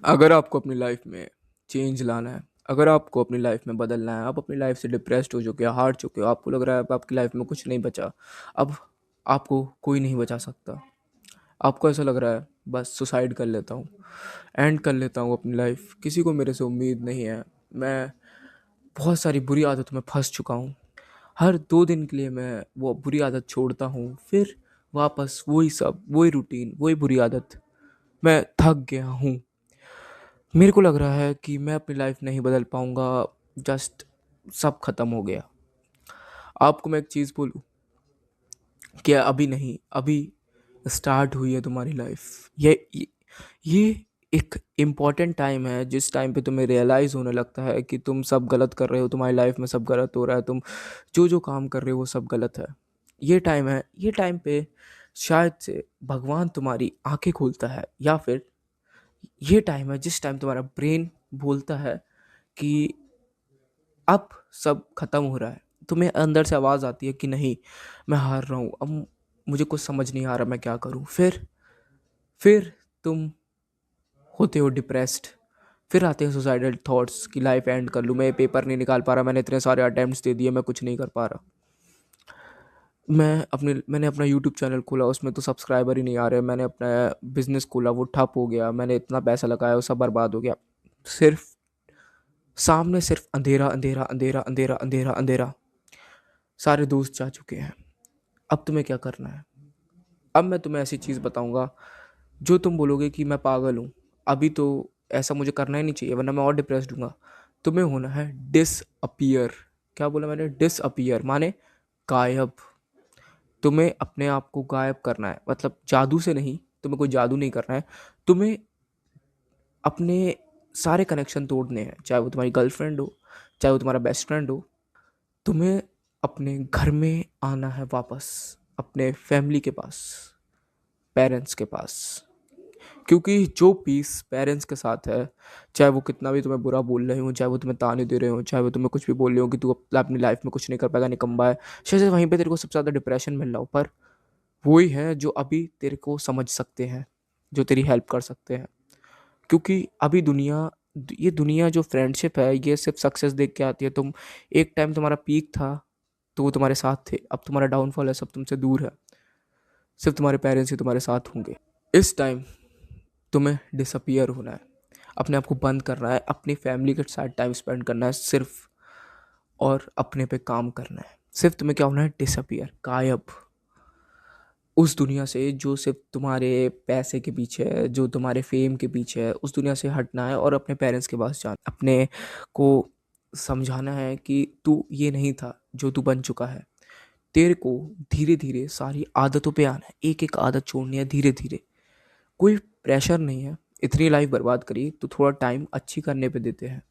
अगर आपको अपनी लाइफ में चेंज लाना है, अगर आपको अपनी लाइफ में बदलना है, आप अपनी लाइफ से डिप्रेस्ड हो चुके हो, हार चुके हो, आपको लग रहा है अब आपकी लाइफ में कुछ नहीं बचा, अब आपको कोई नहीं बचा सकता, आपको ऐसा लग रहा है बस सुसाइड कर लेता हूँ, एंड कर लेता हूँ अपनी लाइफ, किसी को मेरे से उम्मीद नहीं है, मैं बहुत सारी बुरी आदतों में फंस चुका हूँ, हर 2 दिन के लिए मैं वो बुरी आदत छोड़ता हूँ, फिर वापस वही सब, वही रूटीन, वही बुरी आदत, मैं थक गया हूँ, मेरे को लग रहा है कि मैं अपनी लाइफ नहीं बदल पाऊंगा, जस्ट सब खत्म हो गया। आपको मैं एक चीज़ बोलूँ, क्या अभी नहीं, अभी स्टार्ट हुई है तुम्हारी लाइफ। ये एक इम्पॉर्टेंट टाइम है जिस टाइम पे तुम्हें रियलाइज़ होने लगता है कि तुम सब गलत कर रहे हो, तुम्हारी लाइफ में सब गलत हो रहा है, तुम जो जो काम कर रहे हो वो सब गलत है। ये टाइम है, ये टाइम पे शायद से भगवान तुम्हारी आंखें खोलता है, या फिर ये टाइम है जिस टाइम तुम्हारा ब्रेन बोलता है कि अब सब खत्म हो रहा है। तुम्हें अंदर से आवाज़ आती है कि नहीं, मैं हार रहा हूँ, अब मुझे कुछ समझ नहीं आ रहा मैं क्या करूँ। फिर तुम होते हो डिप्रेस्ड, फिर आते हैं सुसाइडल थॉट्स कि लाइफ एंड कर लूँ, मैं ये पेपर नहीं निकाल पा रहा, मैंने इतने सारे अटेम्प्ट्स दे दिए, मैं कुछ नहीं कर पा रहा। मैंने अपना यूट्यूब चैनल खोला, उसमें तो सब्सक्राइबर ही नहीं आ रहे, मैंने अपना बिजनेस खोला वो ठप हो गया, मैंने इतना पैसा लगाया वो सब बर्बाद हो गया। सिर्फ सामने सिर्फ अंधेरा अंधेरा अंधेरा अंधेरा अंधेरा अंधेरा, सारे दोस्त जा चुके हैं। अब तुम्हें क्या करना है? अब मैं तुम्हें ऐसी चीज़ बताऊंगा जो तुम बोलोगे कि मैं पागल हूँ, अभी तो ऐसा मुझे करना ही नहीं चाहिए वरना मैं और डिप्रेस्ड हूँगा। तुम्हें होना है डिसअपियर। क्या बोला मैंने? डिसअपियर माने गायब। तुम्हें अपने आप को गायब करना है, मतलब जादू से नहीं, तुम्हें कोई जादू नहीं करना है, तुम्हें अपने सारे कनेक्शन तोड़ने हैं, चाहे वो तुम्हारी गर्लफ्रेंड हो, चाहे वो तुम्हारा बेस्ट फ्रेंड हो। तुम्हें अपने घर में आना है वापस, अपने फैमिली के पास, पेरेंट्स के पास। क्योंकि जो पीस पेरेंट्स के साथ है, चाहे वो कितना भी तुम्हें बुरा बोल रहे हो, चाहे वो तुम्हें ताने दे रहे हो, चाहे वो तुम्हें कुछ भी बोल रहे हो कि तू अपनी लाइफ में कुछ नहीं कर पाएगा, निकम्मा है, शायद वहीं पे तेरे को सबसे ज़्यादा डिप्रेशन मिल रहा हो, पर वही है जो अभी तेरे को समझ सकते हैं, जो तेरी हेल्प कर सकते हैं। क्योंकि अभी ये दुनिया जो फ्रेंडशिप है ये सिर्फ सक्सेस देख के आती है। तुम एक टाइम तुम्हारा पीक था तो वो तुम्हारे साथ थे, अब तुम्हारा डाउनफॉल है, सब तुमसे दूर है, सिर्फ तुम्हारे पेरेंट्स ही तुम्हारे साथ होंगे। इस टाइम तुम्हें डिसअपियर होना है, अपने आप को बंद करना है, अपनी फैमिली के साथ टाइम स्पेंड करना है सिर्फ, और अपने पे काम करना है। सिर्फ तुम्हें क्या होना है? डिसअपियर, गायब उस दुनिया से जो सिर्फ तुम्हारे पैसे के पीछे है, जो तुम्हारे फेम के पीछे है, उस दुनिया से हटना है और अपने पेरेंट्स के पास जाना, अपने को समझाना है कि तू ये नहीं था जो तू बन चुका है। तेरे को धीरे धीरे सारी आदतों पे आना है, एक एक आदत छोड़नी है धीरे धीरे, कोई प्रेशर नहीं है। इतनी लाइफ बर्बाद करी तो थोड़ा टाइम अच्छी करने पे देते हैं,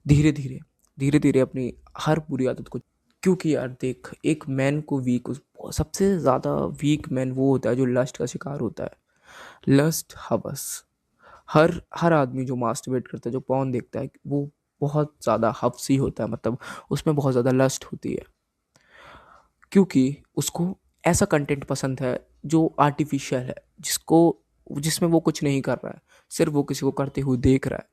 धीरे धीरे, धीरे धीरे अपनी हर बुरी आदत को। क्योंकि यार देख, एक मैन को वीक, सबसे ज़्यादा वीक मैन वो होता है जो लस्ट का शिकार होता है। लस्ट, हवस, हर हर आदमी जो मास्टरबेट करता है, जो पॉर्न देखता है, वो बहुत ज़्यादा हवसी होता है, मतलब उसमें बहुत ज़्यादा लस्ट होती है। क्योंकि उसको ऐसा कंटेंट पसंद है जो आर्टिफिशियल है, जिसमें वो कुछ नहीं कर रहा है, सिर्फ वो किसी को करते हुए देख रहा है,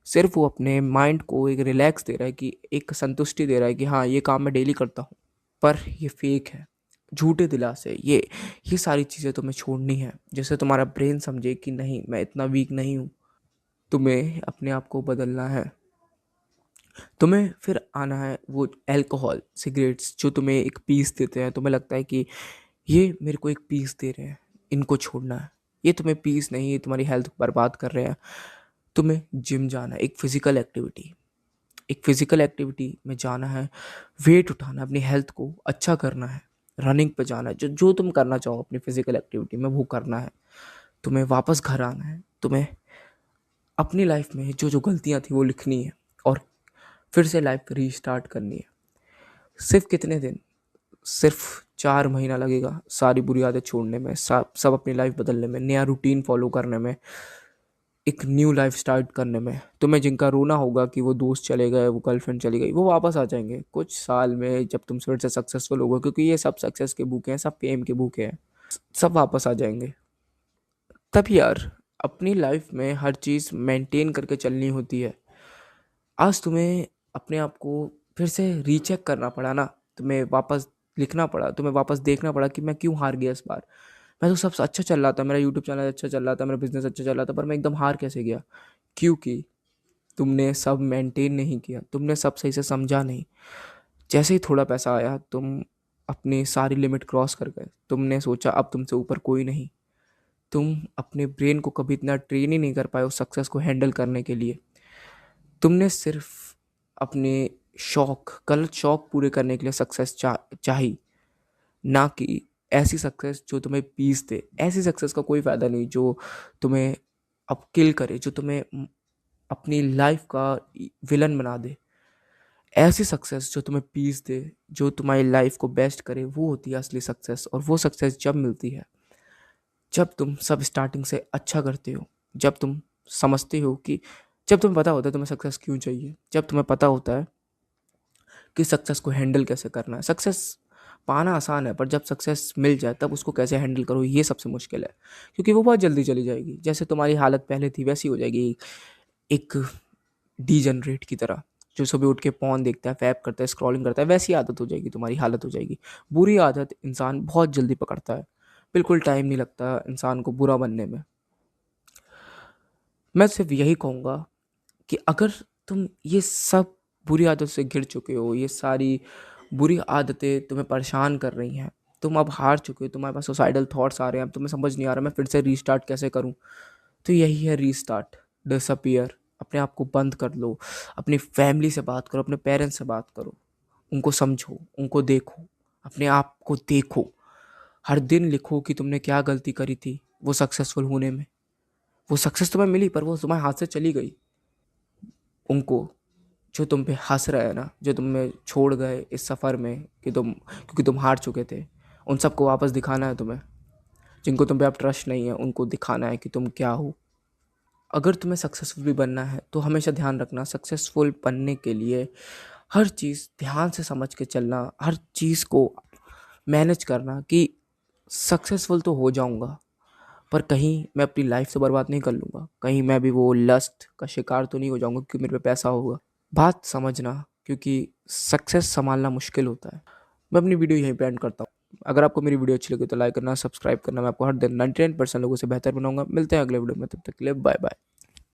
सिर्फ वो अपने माइंड को एक रिलैक्स दे रहा है, कि एक संतुष्टि दे रहा है कि हाँ ये काम मैं डेली करता हूँ। पर ये फेक है, झूठे दिलासे, ये सारी चीज़ें तुम्हें छोड़नी है, जैसे तुम्हारा ब्रेन समझे कि नहीं मैं इतना वीक नहीं हूँ। तुम्हें अपने आप को बदलना है। तुम्हें फिर आना है वो अल्कोहल, सिगरेट्स जो तुम्हें एक पीस देते हैं, तुम्हें लगता है कि ये मेरे को एक पीस दे रहे हैं, इनको छोड़ना है। ये तुम्हें पीस नहीं, ये तुम्हारी हेल्थ बर्बाद कर रहे हैं। तुम्हें जिम जाना है, एक फिजिकल एक्टिविटी में जाना है, वेट उठाना है, अपनी हेल्थ को अच्छा करना है, रनिंग पे जाना है, जो जो तुम करना चाहो अपनी फिजिकल एक्टिविटी में वो करना है। तुम्हें वापस घर आना है, तुम्हें अपनी लाइफ में जो जो गलतियां थी वो लिखनी है, और फिर से लाइफ रीस्टार्ट करनी है। सिर्फ कितने दिन? सिर्फ 4 महीना लगेगा सारी बुरी आदत छोड़ने में, सब अपनी लाइफ बदलने में, नया रूटीन फॉलो करने में, एक न्यू लाइफ स्टार्ट करने में। तुम्हें जिनका रोना होगा कि वो दोस्त चले गए, वो गर्लफ्रेंड चली गई, वो वापस आ जाएंगे कुछ साल में जब तुम फिर से सक्सेसफुल होगे, क्योंकि ये सब सक्सेस के भूखे हैं, सब फेम के भूखे हैं, सब वापस आ जाएंगे। तब यार अपनी लाइफ में हर चीज़ मेंटेन करके चलनी होती है। आज तुम्हें अपने आप को फिर से रीचेक करना पड़ा ना, तुम्हें वापस लिखना पड़ा, तुम्हें वापस देखना पड़ा कि मैं क्यों हार गया इस बार। मैं तो सब अच्छा चल रहा था, मेरा यूट्यूब चैनल अच्छा चल रहा था, मेरा बिजनेस अच्छा चल रहा था, पर मैं एकदम हार कैसे गया? क्योंकि तुमने सब मेंटेन नहीं किया, तुमने सब सही से समझा नहीं। जैसे ही थोड़ा पैसा आया, तुम अपनी सारी लिमिट क्रॉस कर गए। तुमने सोचा अब तुमसे ऊपर कोई नहीं। तुम अपने ब्रेन को कभी इतना ट्रेन ही नहीं कर पाए उस सक्सेस को हैंडल करने के लिए। तुमने सिर्फ अपने गलत शौक पूरे करने के लिए सक्सेस चाही, ना कि ऐसी सक्सेस जो तुम्हें पीस दे। ऐसी सक्सेस का कोई फ़ायदा नहीं जो तुम्हें अब किल करे, जो तुम्हें अपनी लाइफ का विलन बना दे। ऐसी सक्सेस जो तुम्हें पीस दे, जो तुम्हारी लाइफ को बेस्ट करे, वो होती है असली सक्सेस। और वो सक्सेस जब मिलती है जब तुम सब स्टार्टिंग से अच्छा करते हो, जब तुम समझते हो कि जब तुम्हें पता होता है तुम्हें सक्सेस क्यों चाहिए, जब तुम्हें पता होता है कि सक्सेस को हैंडल कैसे करना है। सक्सेस पाना आसान है, पर जब सक्सेस मिल जाए तब उसको कैसे हैंडल करो, ये सबसे मुश्किल है। क्योंकि वो बहुत जल्दी चली जाएगी। जैसे तुम्हारी हालत पहले थी वैसी हो जाएगी, एक डीजनरेट की तरह, जो सुबह उठ के पॉन देखता है, फैप करता है, स्क्रॉलिंग करता है, वैसी आदत हो जाएगी, तुम्हारी हालत हो जाएगी। बुरी आदत इंसान बहुत जल्दी पकड़ता है, बिल्कुल टाइम नहीं लगता इंसान को बुरा बनने में। मैं सिर्फ यही कहूँगा कि अगर तुम ये सब बुरी आदतों से घिर चुके हो, ये सारी बुरी आदतें तुम्हें परेशान कर रही हैं, तुम अब हार चुके हो, तुम्हारे पास सुसाइडल थॉट्स आ रहे हैं, अब तुम्हें समझ नहीं आ रहा मैं फिर से रीस्टार्ट कैसे करूं, तो यही है रीस्टार्ट। डिसअपियर, अपने आप को बंद कर लो, अपनी फैमिली से बात करो, अपने पेरेंट्स से बात करो, उनको समझो, उनको देखो, अपने आप को देखो। हर दिन लिखो कि तुमने क्या गलती करी थी वो सक्सेसफुल होने में। वो सक्सेस तुम्हें मिली पर वो तुम्हारे हाथ से चली गई। उनको जो तुम पे हंस रहे हैं ना, जो तुम्हें छोड़ गए इस सफ़र में कि क्योंकि तुम हार चुके थे, उन सबको वापस दिखाना है तुम्हें। जिनको तुम पे अब ट्रस्ट नहीं है उनको दिखाना है कि तुम क्या हो। अगर तुम्हें सक्सेसफुल भी बनना है तो हमेशा ध्यान रखना, सक्सेसफुल बनने के लिए हर चीज़ ध्यान से समझ के चलना, हर चीज़ को मैनेज करना कि सक्सेसफुल तो हो जाऊंगा, पर कहीं मैं अपनी लाइफ से बर्बाद नहीं कर लूँगा, कहीं मैं भी वो लस्ट का शिकार तो नहीं हो जाऊंगा क्योंकि मेरे पे पैसा होगा। बात समझना, क्योंकि सक्सेस संभालना मुश्किल होता है। मैं अपनी वीडियो यहीं पे एंड करता हूँ। अगर आपको मेरी वीडियो अच्छी लगी तो लाइक करना, सब्सक्राइब करना। मैं आपको हर दिन 99% लोगों से बेहतर बनाऊंगा। मिलते हैं अगले वीडियो में, तब तक के लिए बाय बाय।